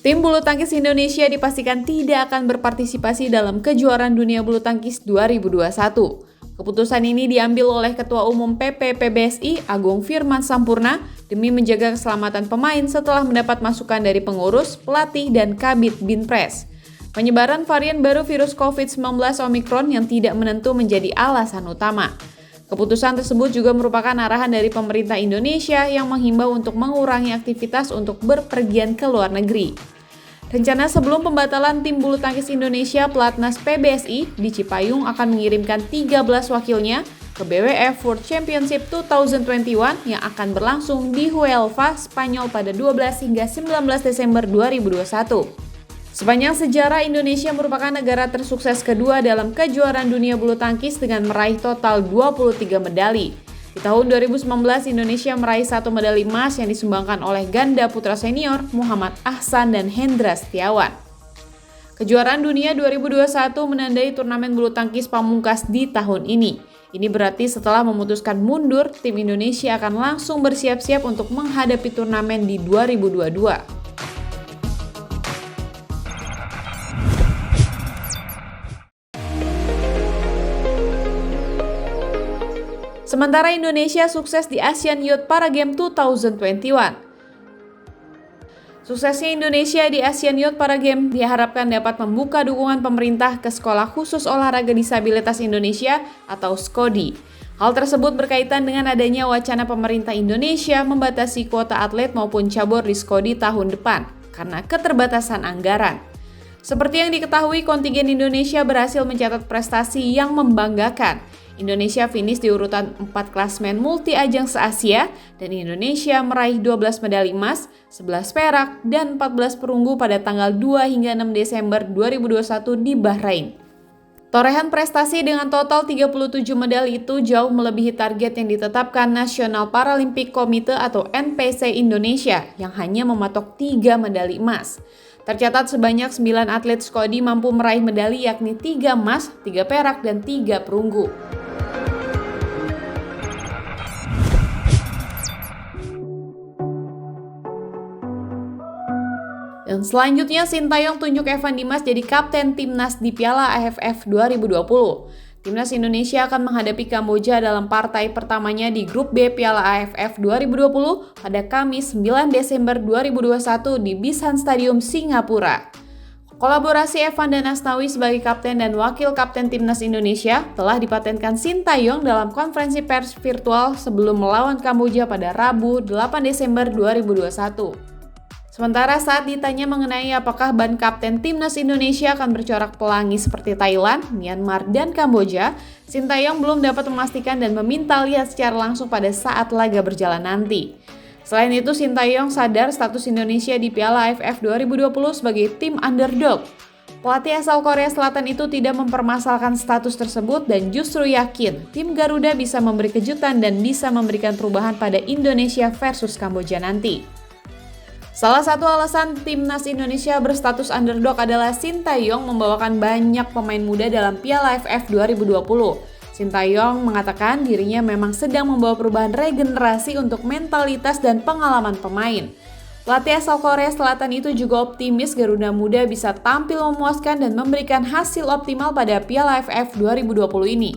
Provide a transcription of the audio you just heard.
Tim bulu tangkis Indonesia dipastikan tidak akan berpartisipasi dalam kejuaraan dunia bulu tangkis 2021. Keputusan ini diambil oleh Ketua Umum PPPBSI Agung Firman Sampurna demi menjaga keselamatan pemain setelah mendapat masukan dari pengurus, pelatih, dan Kabid Binpres. Penyebaran varian baru virus COVID-19 Omicron yang tidak menentu menjadi alasan utama. Keputusan tersebut juga merupakan arahan dari pemerintah Indonesia yang menghimbau untuk mengurangi aktivitas untuk berpergian ke luar negeri. Rencana sebelum pembatalan tim bulu tangkis Indonesia Pelatnas PBSI di Cipayung akan mengirimkan 13 wakilnya ke BWF World Championship 2021 yang akan berlangsung di Huelva, Spanyol pada 12 hingga 19 Desember 2021. Sepanjang sejarah, Indonesia merupakan negara tersukses kedua dalam kejuaraan dunia bulu tangkis dengan meraih total 23 medali. Di tahun 2019, Indonesia meraih 1 medali emas yang disumbangkan oleh ganda putra senior Muhammad Ahsan dan Hendra Setiawan. Kejuaraan dunia 2021 menandai turnamen bulu tangkis pamungkas di tahun ini. Ini berarti setelah memutuskan mundur, tim Indonesia akan langsung bersiap-siap untuk menghadapi turnamen di 2022. Sementara Indonesia sukses di Asian Youth Para Games 2021. Suksesnya Indonesia di Asian Youth Para Games diharapkan dapat membuka dukungan pemerintah ke Sekolah Khusus Olahraga Disabilitas Indonesia atau SKODI. Hal tersebut berkaitan dengan adanya wacana pemerintah Indonesia membatasi kuota atlet maupun cabur di SKODI tahun depan karena keterbatasan anggaran. Seperti yang diketahui, kontingen Indonesia berhasil mencatat prestasi yang membanggakan. Indonesia finish di urutan 4 klasmen multi-ajang se-Asia dan Indonesia meraih 12 medali emas, 11 perak, dan 14 perunggu pada tanggal 2 hingga 6 Desember 2021 di Bahrain. Torehan prestasi dengan total 37 medali itu jauh melebihi target yang ditetapkan National Paralympic Committee atau NPC Indonesia yang hanya mematok 3 medali emas. Tercatat sebanyak 9 atlet SKODI mampu meraih medali yakni 3 emas, 3 perak, dan 3 perunggu. Dan selanjutnya Sintayong tunjuk Evan Dimas jadi kapten timnas di Piala AFF 2020. Timnas Indonesia akan menghadapi Kamboja dalam partai pertamanya di grup B Piala AFF 2020 pada Kamis 9 Desember 2021 di Bishan Stadium, Singapura. Kolaborasi Evan dan Asnawi sebagai kapten dan wakil kapten timnas Indonesia telah dipatenkan Sintayong dalam konferensi pers virtual sebelum melawan Kamboja pada Rabu 8 Desember 2021. Sementara saat ditanya mengenai apakah ban kapten timnas Indonesia akan bercorak pelangi seperti Thailand, Myanmar, dan Kamboja, Sintayong belum dapat memastikan dan meminta lihat secara langsung pada saat laga berjalan nanti. Selain itu, Sintayong sadar status Indonesia di Piala AFF 2020 sebagai tim underdog. Pelatih asal Korea Selatan itu tidak mempermasalahkan status tersebut dan justru yakin tim Garuda bisa memberi kejutan dan bisa memberikan perubahan pada Indonesia versus Kamboja nanti. Salah satu alasan timnas Indonesia berstatus underdog adalah Sintayong membawakan banyak pemain muda dalam Piala AFF 2020. Sintayong mengatakan dirinya memang sedang membawa perubahan regenerasi untuk mentalitas dan pengalaman pemain. Pelatih asal Korea Selatan itu juga optimis Garuda Muda bisa tampil memuaskan dan memberikan hasil optimal pada Piala AFF 2020 ini.